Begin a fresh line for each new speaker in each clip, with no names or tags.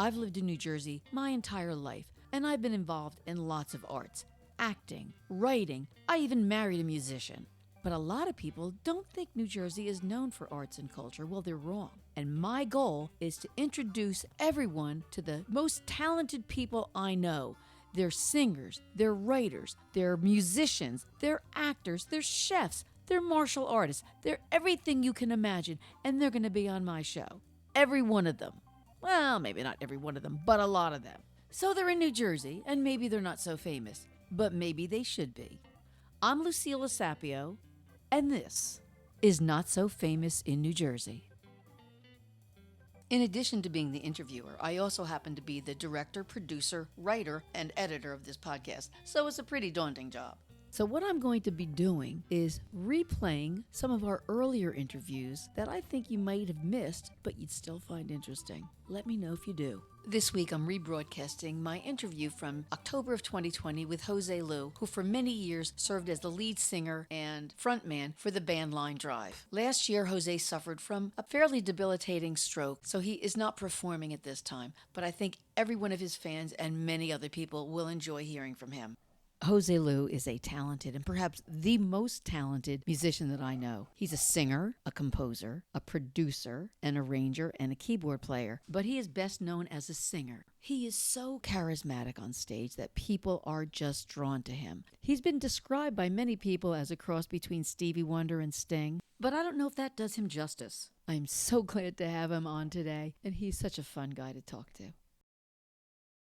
I've lived in New Jersey my entire life, and I've been involved in lots of arts, acting, writing. I even married a musician. But a lot of people don't think New Jersey is known for arts and culture. Well, they're wrong. And my goal is to introduce everyone to the most talented people I know. They're singers, they're writers, they're musicians, they're actors, they're chefs, they're martial artists. They're everything you can imagine, and they're going to be on my show. Every one of them. Well, maybe not every one of them, but a lot of them. So they're in New Jersey, and maybe they're not so famous, but maybe they should be. I'm Lucille Sapio, and this is Not So Famous in New Jersey. In addition to being the interviewer, I also happen to be the director, producer, writer, and editor of this podcast, so it's a pretty daunting job. So what I'm going to be doing is replaying some of our earlier interviews that I think you might have missed, but you'd still find interesting. Let me know if you do. This week, I'm rebroadcasting my interview from October of 2020 with Jose Loo, who for many years served as the lead singer and frontman for the band Line Drive. Last year, Jose suffered from a fairly debilitating stroke, so he is not performing at this time, but I think every one of his fans and many other people will enjoy hearing from him. Jose Loo is a talented and perhaps the most talented musician that I know. He's a singer, a composer, a producer, an arranger, and a keyboard player, but he is best known as a singer. He is so charismatic on stage that people are just drawn to him. He's been described by many people as a cross between Stevie Wonder and Sting, but I don't know if that does him justice. I'm so glad to have him on today, and he's such a fun guy to talk to.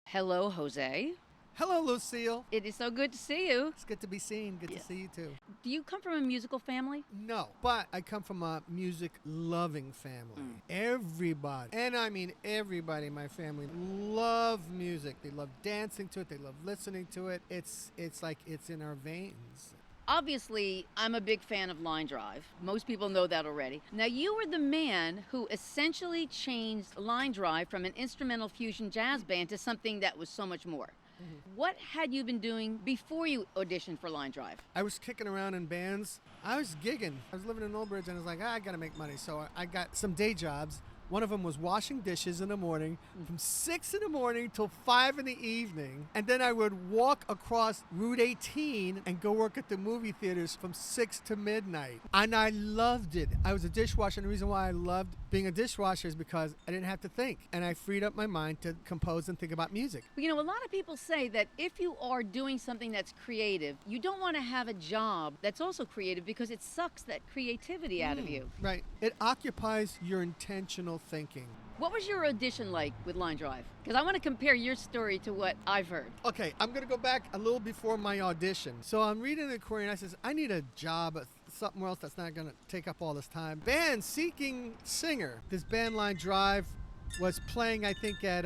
Hello, Jose.
Hello, Lucille.
It is so good to see you.
It's good to be seen. Good to see you, too.
Do you come from a musical family?
No, but I come from a music-loving family. Everybody, and I mean everybody in my family, love music. They love dancing to it. They love listening to it. It's like it's in our veins.
Obviously, I'm a big fan of Line Drive. Most people know that already. Now, you were the man who essentially changed Line Drive from an instrumental fusion jazz band to something that was so much more. What had you been doing before you auditioned for Line Drive?
I was kicking around in bands. I was gigging. I was living in Old Bridge, and I was like, I got to make money. So I got some day jobs. One of them was washing dishes in the morning from 6 in the morning till 5 in the evening. And then I would walk across Route 18 and go work at the movie theaters from 6 to midnight. And I loved it. I was a dishwasher. And the reason why I loved being a dishwasher is because I didn't have to think. And I freed up my mind to compose and think about music.
You know, a lot of people say that if you are doing something that's creative, you don't want to have a job that's also creative because it sucks that creativity out of you.
Right. It occupies your intentional thinking.
What was your audition like with Line Drive? Because I want to compare your story to what I've heard.
Okay, I'm going to go back a little before my audition. So I'm reading the query and I says, I need a job at something else that's not going to take up all this time. Band seeking singer. This band Line Drive was playing, I think, at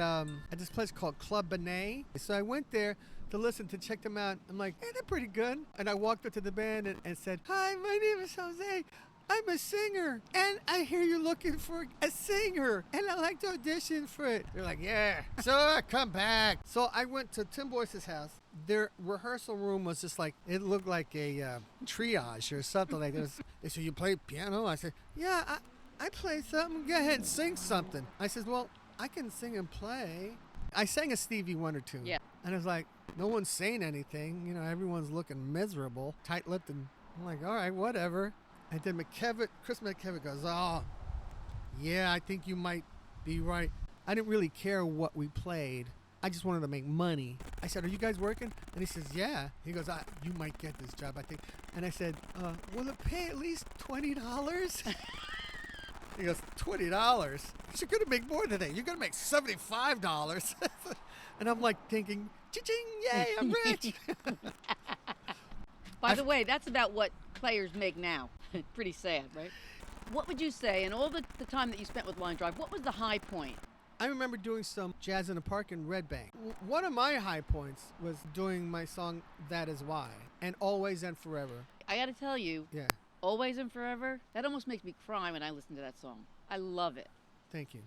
this place called Club Benet. So I went there to listen, to check them out. I'm like, hey, they're pretty good. And I walked up to the band and said, hi, my name is Jose. I'm a singer, and I hear you're looking for a singer, and I'd like to audition for it. They're like, yeah, sure, come back. So I went to Tim Boyce's house. Their rehearsal room was just like, it looked like a triage or something like this. They said, you play piano? I said, yeah, I play something. Go ahead and sing something. I said, well, I can sing and play. I sang a Stevie Wonder tune.
Yeah.
And I was like, no one's saying anything. You know, everyone's looking miserable, tight-lipped, and I'm like, all right, whatever. And then Chris McKevitt goes, oh, yeah, I think you might be right. I didn't really care what we played. I just wanted to make money. I said, are you guys working? And he says, yeah. He goes, you might get this job, I think. And I said, will it pay at least $20? He goes, $20? You're going to make more than that. You're going to make $75. And I'm like thinking, cha-ching, yay, I'm rich.
By the way, that's about what players make now. Pretty sad, right? What would you say, in all the time that you spent with Line Drive, what was the high point?
I remember doing some Jazz in the Park in Red Bank. One of my high points was doing my song, That Is Why, and Always and Forever.
I got to tell you,
Yeah,
Always and Forever, that almost makes me cry when I listen to that song. I love it.
thank you.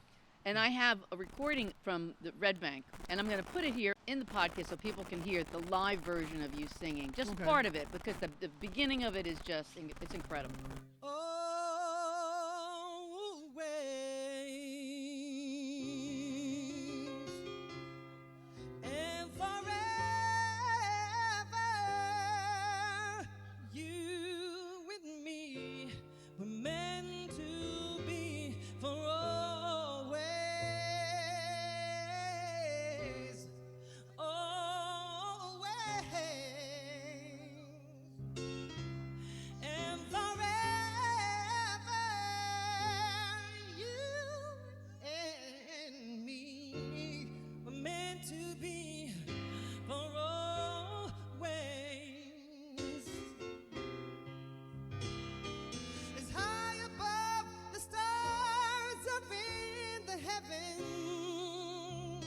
And I have a recording from the Red Bank, and I'm going to put it here in the podcast so people can hear the live version of you singing, just
Okay.
part of it, because the beginning of it is just, it's incredible.
Always heaven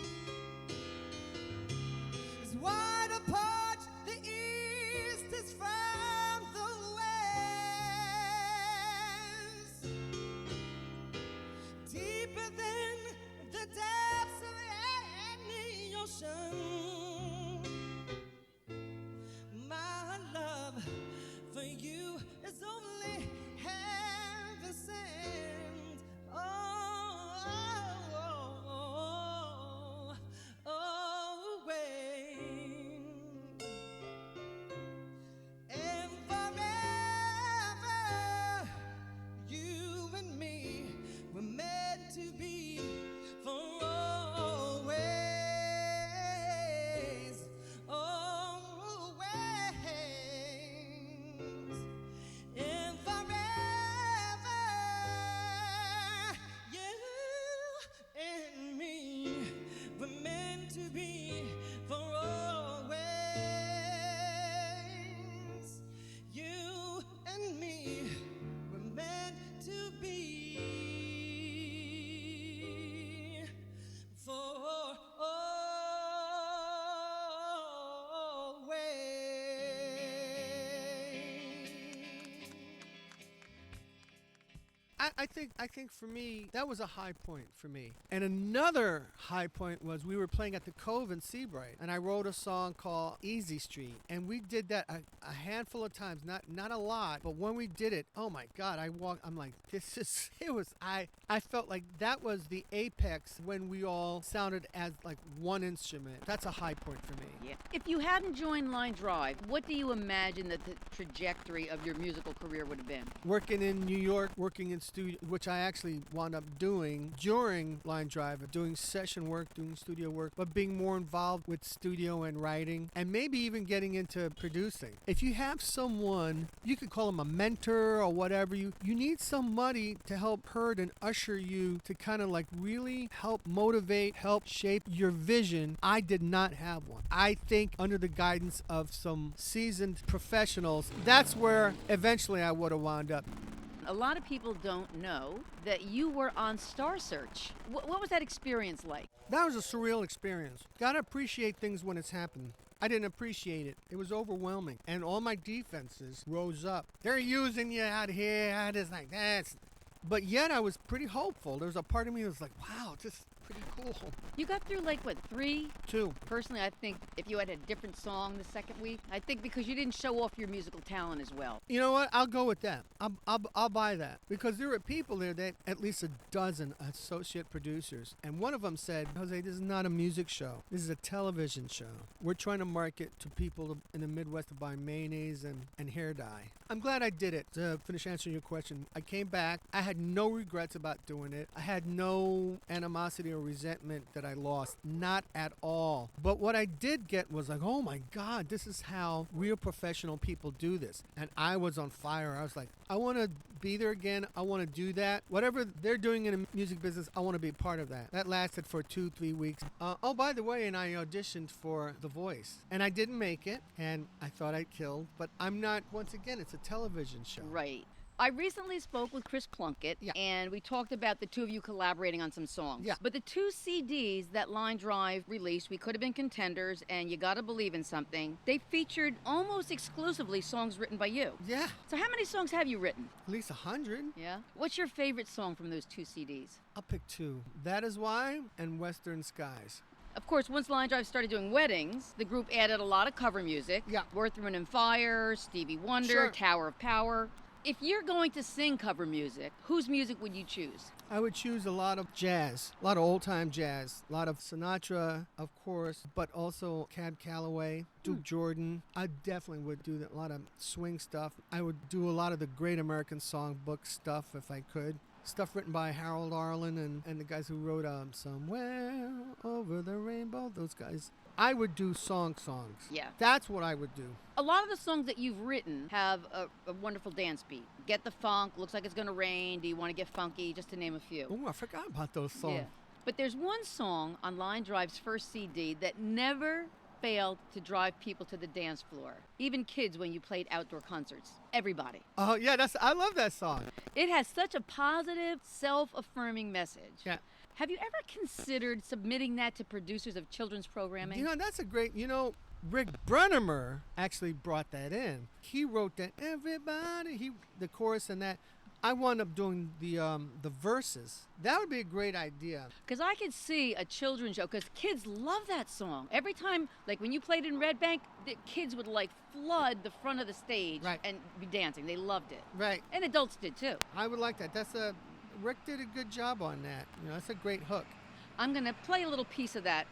is wide apart, the east is from the west, deeper than the depths of any ocean. My love for you is only heaven sent. Away. And forever, you and me were meant to be for always, always. And forever, you and me were meant to be for always. You and me were meant to be for always.
I think for me, that was a high point for me. And another high point was we were playing at the Cove in Seabright, and I wrote a song called Easy Street. And we did that a handful of times, not a lot, but when we did it, oh my God, I'm like, I felt like that was the apex when we all sounded as like one instrument. That's a high point for me.
Yeah. If you hadn't joined Line Drive, what do you imagine that the trajectory of your musical career would have been?
Working in New York, working in studio, which I actually wound up doing during Line Drive, doing session work, doing studio work, but being more involved with studio and writing, and maybe even getting into producing. If you have someone, you could call them a mentor or whatever, you need somebody to help herd and usher you to kind of like really help motivate, help shape your vision. I did not have one. I think under the guidance of some seasoned professionals, that's where eventually I would have wound up.
A lot of people don't know that you were on Star Search. What was that experience like?
That was a surreal experience. Gotta appreciate things when it's happened. I didn't appreciate it. It was overwhelming. And all my defenses rose up. They're using you out here. I just like, that's... But yet I was pretty hopeful. There was a part of me that was like, wow, this is pretty cool.
You got through like, what, 3?
2.
Personally, I think if you had a different song the second week, I think because you didn't show off your musical talent as well.
You know what? I'll go with that. I'll buy that. Because there were people there, that at least a dozen associate producers. And one of them said, Jose, this is not a music show. This is a television show. We're trying to market to people in the Midwest to buy mayonnaise and hair dye. I'm glad I did it. To finish answering your question, I came back. I had no regrets about doing it. I had no animosity or resentment that I lost. Not at all. But what I did get was like, oh my God, this is how real professional people do this. And I was on fire. I was like, I want to be there again. I want to do that. Whatever they're doing in the music business, I want to be a part of that. That lasted for 2-3 weeks. Oh, by the way, and I auditioned for The Voice. And I didn't make it. And I thought I killed. But I'm not, once again, it's a television show.
Right. I recently spoke with Chris Plunkett, and we talked about the two of you collaborating on some songs.
Yeah.
But the 2 CDs that Line Drive released, We Could Have Been Contenders and You Gotta Believe in Something, they featured almost exclusively songs written by you.
Yeah.
So how many songs have you written?
At least 100.
Yeah. What's your favorite song from those 2 CDs?
I'll pick 2. That Is Why and Western Skies.
Of course, once Line Drive started doing weddings, the group added a lot of cover music.
Yeah.
Earth, Wind and Fire, Stevie Wonder,
Sure.
Tower of Power. If you're going to sing cover music, whose music would you choose?
I would choose a lot of jazz, a lot of old-time jazz, a lot of Sinatra, of course, but also Cab Calloway, Duke Jordan. I definitely would do a lot of swing stuff. I would do a lot of the Great American Songbook stuff if I could. Stuff written by Harold Arlen and the guys who wrote Somewhere Over the Rainbow, those guys. I would do songs.
Yeah.
That's what I would do.
A lot of the songs that you've written have a wonderful dance beat. Get the Funk, Looks Like It's Gonna Rain, Do You Want to Get Funky, just to name a few.
Oh, I forgot about those songs.
Yeah. But there's one song on Line Drive's first CD that never failed to drive people to the dance floor. Even kids when you played outdoor concerts. Everybody.
Oh, yeah, I love that song.
It has such a positive, self-affirming message.
Yeah.
Have you ever considered submitting that to producers of children's programming?
You know, that's a great, Rick Brennemer actually brought that in. He wrote that everybody, the chorus and that. I wound up doing the verses. That would be a great idea.
Because I could see a children's show, because kids love that song. Every time, like when you played in Red Bank, the kids would like flood the front of the stage and be dancing. They loved it.
Right.
And adults did too.
I would like that. Rick did a good job on that. That's a great hook.
I'm going to play a little piece of that.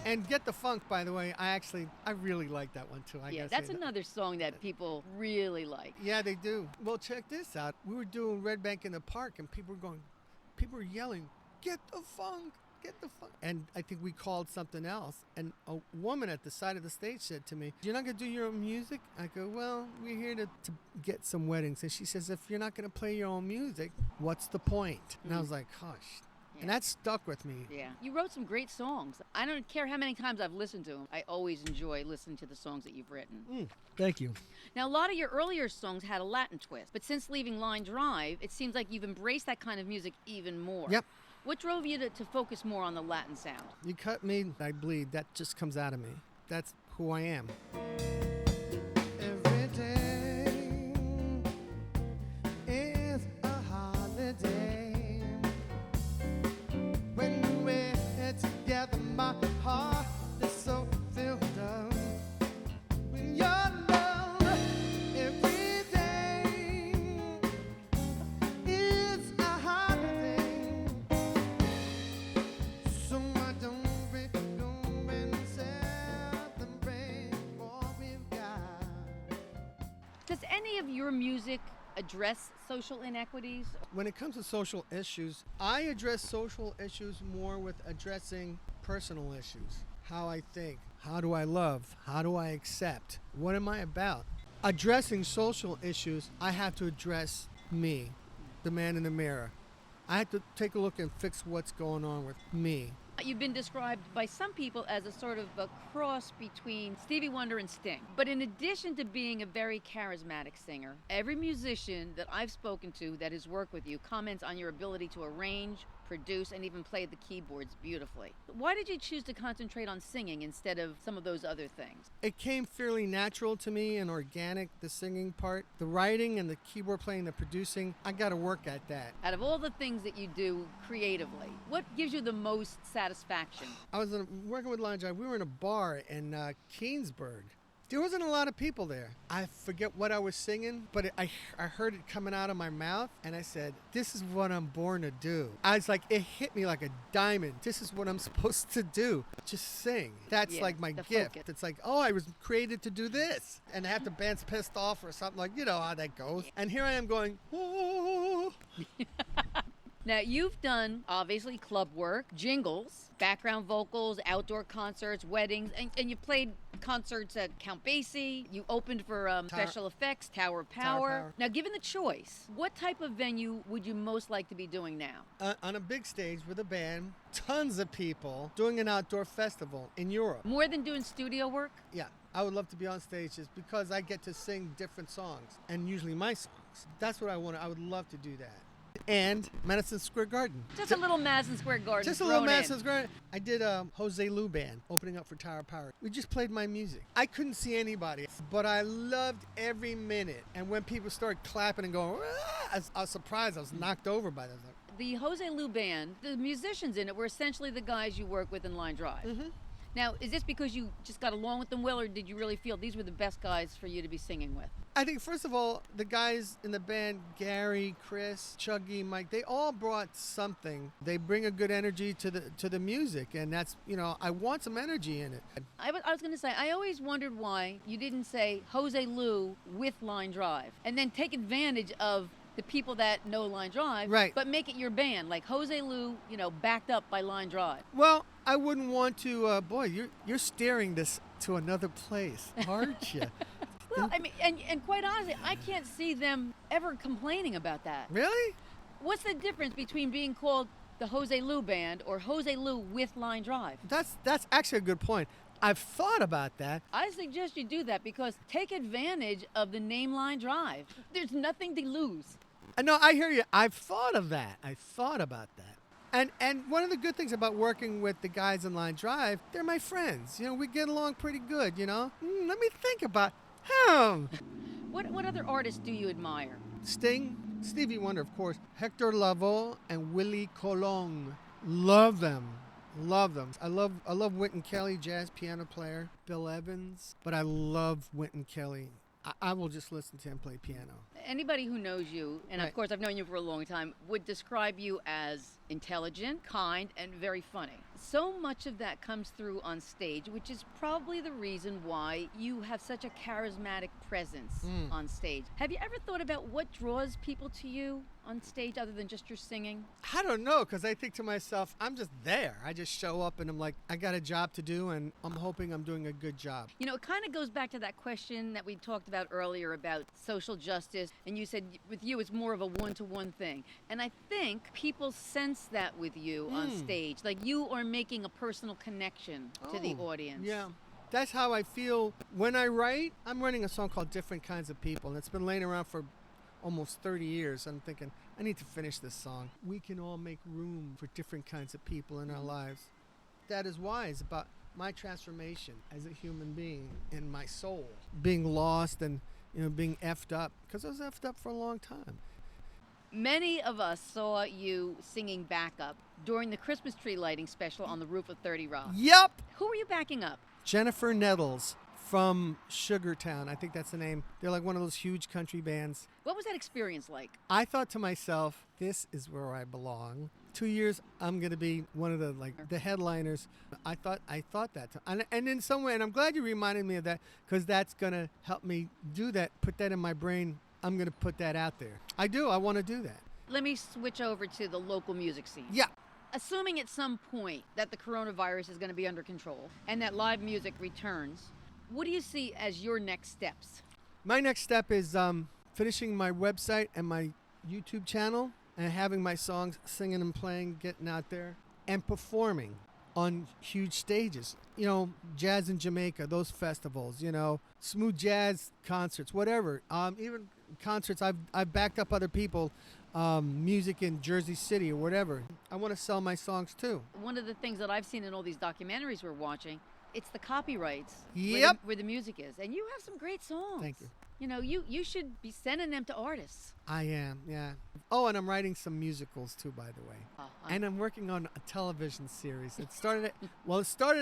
And Get the Funk, by the way, I really like that one too. I guess
that's another song that people really like.
Yeah, they do. Well, check this out. We were doing Red Bank in the Park, and people were yelling, "Get the funk, get the funk!" And I think we called something else. And a woman at the side of the stage said to me, "You're not gonna do your own music?" I go, "Well, we're here to get some weddings." And she says, "If you're not gonna play your own music, what's the point?" And I was like, "Hush." Yeah. And that stuck with me.
Yeah. You wrote some great songs. I don't care how many times I've listened to them. I always enjoy listening to the songs that you've written.
Thank you.
Now, a lot of your earlier songs had a Latin twist, but since leaving Line Drive, it seems like you've embraced that kind of music even more.
Yep.
What drove you to focus more on the Latin sound?
You cut me, I bleed. That just comes out of me. That's who I am.
Every day is a holiday. When we're together, my heart is so filled up with your love. Every day is a holiday, so why don't we go and celebrate what we've got?
Does any of your music address social inequities?
When it comes to social issues, I address social issues more with addressing personal issues. How I think, how do I love, how do I accept, what am I about? Addressing social issues, I have to address me, the man in the mirror. I have to take a look and fix what's going on with me.
You've been described by some people as a sort of a cross between Stevie Wonder and Sting. But in addition to being a very charismatic singer, every musician that I've spoken to that has worked with you comments on your ability to arrange, produce, and even play the keyboards beautifully. Why did you choose to concentrate on singing instead of some of those other things?
It came fairly natural to me and organic, the singing part. The writing and the keyboard playing, the producing, I got to work at that.
Out of all the things that you do creatively, what gives you the most satisfaction?
I was working with Line Drive. We were in a bar in Keensburg. There wasn't a lot of people there. I forget what I was singing, but I heard it coming out of my mouth, and I said, this is what I'm born to do. I was like, it hit me like a diamond. This is what I'm supposed to do. Just sing. That's like my gift.
Focus.
It's like, oh, I was created to do this. And half the band's pissed off or something, like, you know how that goes. And here I am going, oh.
Now, you've done, obviously, club work, jingles, background vocals, outdoor concerts, weddings, and you played concerts at Count Basie. You opened for Special Effects, Tower of Power. Now, given the choice, what type of venue would you most like to be doing now?
On a big stage with a band, tons of people, doing an outdoor festival in Europe.
More than doing studio work?
Yeah, I would love to be on stages because I get to sing different songs, and usually my songs. That's what I want. I would love to do that. and Madison Square Garden.
Just a little Madison Square Garden.
Just a little
thrown in.
Madison Square Garden. I did a Jose Loo band opening up for Tower of Power. We just played my music. I couldn't see anybody, but I loved every minute. And when people started clapping and going, "Ah," I was surprised. I was knocked over by them.
The Jose Loo band, the musicians in it were essentially the guys you work with in Line Drive.
Mm-hmm.
Now, is this because you just got along with them well, or did you really feel these were the best guys for you to be singing with?
I think, first of all, the guys in the band, Gary, Chris, Chuggy, Mike, they all brought something. They bring a good energy to the music, and that's, I want some energy in it.
I was going to say, I always wondered why you didn't say Jose Loo with Line Drive, and then take advantage of the people that know Line Drive,
Right.
but make it your band, like Jose Loo, backed up by Line Drive.
Well, I wouldn't want to, boy, you're steering this to another place, aren't you?
Well, I mean, and quite honestly, I can't see them ever complaining about that.
Really?
What's the difference between being called the Jose Loo Band or Jose Loo with Line Drive?
That's actually a good point. I've thought about that.
I suggest you do that because take advantage of the name Line Drive. There's nothing to lose.
No, I hear you. I've thought of that. I thought about that. And one of the good things about working with the guys in Line Drive, they're my friends. We get along pretty good, Let me think about him.
What other artists do you admire?
Sting, Stevie Wonder, of course, Hector Lavoe, and Willie Colon. Love them. Love them. I love Wynton Kelly, jazz piano player. Bill Evans. But I love Wynton Kelly. I will just listen to him play piano.
Anybody who knows you, and
Right.
of course I've known you for a long time, would describe you as intelligent, kind, and very funny. So much of that comes through on stage, which is probably the reason why you have such a charismatic presence on stage. Have you ever thought about what draws people to you on stage other than just your singing?
I don't know, because I think to myself, I'm just there. I just show up and I'm like, I got a job to do and I'm hoping I'm doing a good job.
It kind of goes back to that question that we talked about earlier about social justice, and you said with you it's more of a one-to-one thing. And I think people sense that with you on stage, like you are making a personal connection to the audience.
Yeah. That's how I feel when I write. I'm writing a song called Different Kinds of People, and it's been laying around for almost 30 years. I'm thinking, I need to finish this song. We can all make room for different kinds of people in our lives. That is why it's about my transformation as a human being in my soul. Being lost and, being effed up, because I was effed up for a long time.
Many of us saw you singing backup during the Christmas tree lighting special on the roof of 30 Rock.
Yep!
Who were you backing up?
Jennifer Nettles from Sugartown. I think that's the name. They're like one of those huge country bands.
What was that experience like?
I thought to myself, this is where I belong. 2 years, I'm going to be one of the headliners. I thought that. And in some way, and I'm glad you reminded me of that, because that's going to help me do that, put that in my brain. I'm going to put that out there. I do. I want to do that.
Let me switch over to the local music scene.
Yeah.
Assuming at some point that the coronavirus is going to be under control and that live music returns, what do you see as your next steps?
My next step is finishing my website and my YouTube channel and having my songs, singing and playing, getting out there, and performing on huge stages. Jazz in Jamaica, those festivals, smooth jazz concerts, whatever. Even concerts, I've backed up other people, music in Jersey City or whatever. I want to sell my songs too.
One of the things that I've seen in all these documentaries we're watching, it's the copyrights
Yep.
where the music is. And you have some great songs.
Thank you.
You should be sending them to artists.
I am, yeah. Oh, and I'm writing some musicals too, by the way. And I'm working on a television series. It started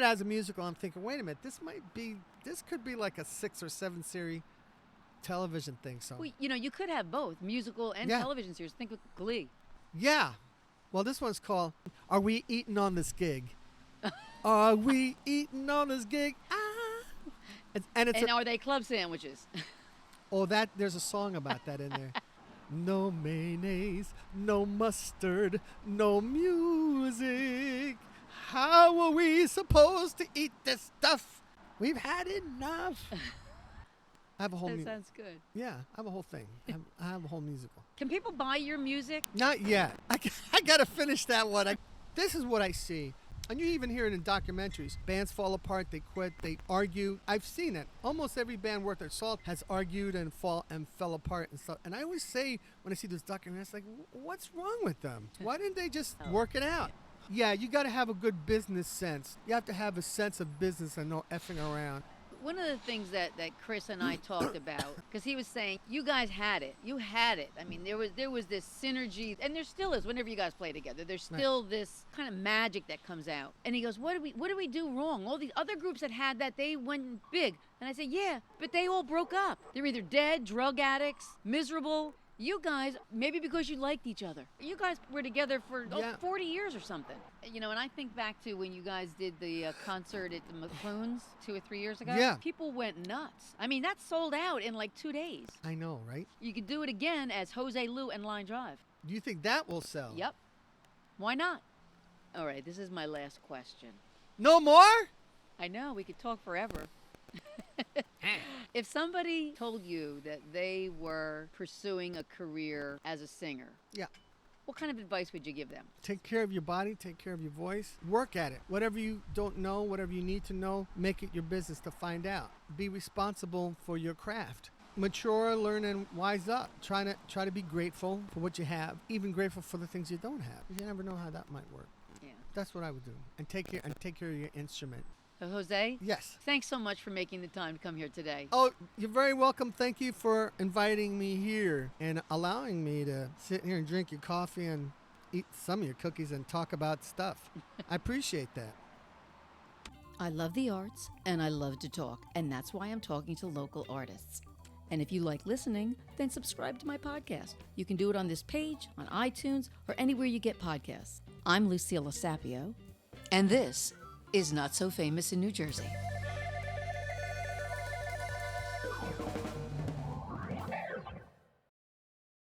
as a musical. I'm thinking, wait a minute, this could be like a 6 or 7 series television thing. So
Well, you could have both, musical and
Yeah.
television series. Think of Glee.
yeah. Well, this one's called "Are We Eating on This Gig?" Are we eating on this gig? And it's
And are they club sandwiches?
there's a song about that in there. No mayonnaise, no mustard, no music. How are we supposed to eat this stuff? We've had enough. I have a whole
That sounds good.
yeah, I have a whole thing. I have a whole musical.
Can people buy your music?
Not yet. I got to finish that one. This is what I see. And you even hear it in documentaries. Bands fall apart, they quit, they argue. I've seen it. Almost every band worth their salt has argued and fell apart and stuff. And I always say when I see those documentaries, like, what's wrong with them? Why didn't they just work it out? Yeah, you got to have a good business sense. You have to have a sense of business and no effing around.
One of the things that Chris and I talked about, because he was saying, you guys had it. You had it. I mean, there was this synergy, and there still is whenever you guys play together. There's still this kind of magic that comes out. And he goes, what did we do wrong? All these other groups that had that, they went big. And I said, yeah, but they all broke up. They're either dead, drug addicts, miserable. You guys, maybe because you liked each other. You guys were together for 40 years or something. You know, and I think back to when you guys did the concert at the McClunes 2 or 3 years ago.
Yeah.
People went nuts. I mean, that sold out in like 2 days.
I know, right?
You could do it again as Jose Loo and Line Drive.
Do you think that will sell?
Yep. Why not? All right, this is my last question.
No more?
I know, we could talk forever. If somebody told you that they were pursuing a career as a singer,
Yeah.
what kind of advice would you give them?
Take care of your body, take care of your voice, work at it. Whatever you don't know, whatever you need to know, make it your business to find out. Be responsible for your craft. Mature, learn, and wise up. Try to be grateful for what you have, even grateful for the things you don't have. You never know how that might work.
Yeah.
That's what I would do. And take care of your instrument.
Jose?
Yes.
Thanks so much for making the time to come here today.
Oh, you're very welcome. Thank you for inviting me here and allowing me to sit here and drink your coffee and eat some of your cookies and talk about stuff. I appreciate that.
I love the arts and I love to talk, and that's why I'm talking to local artists. And if you like listening, then subscribe to my podcast. You can do it on this page, on iTunes, or anywhere you get podcasts. I'm Lucilla Sapio, and this is Not So Famous in New Jersey.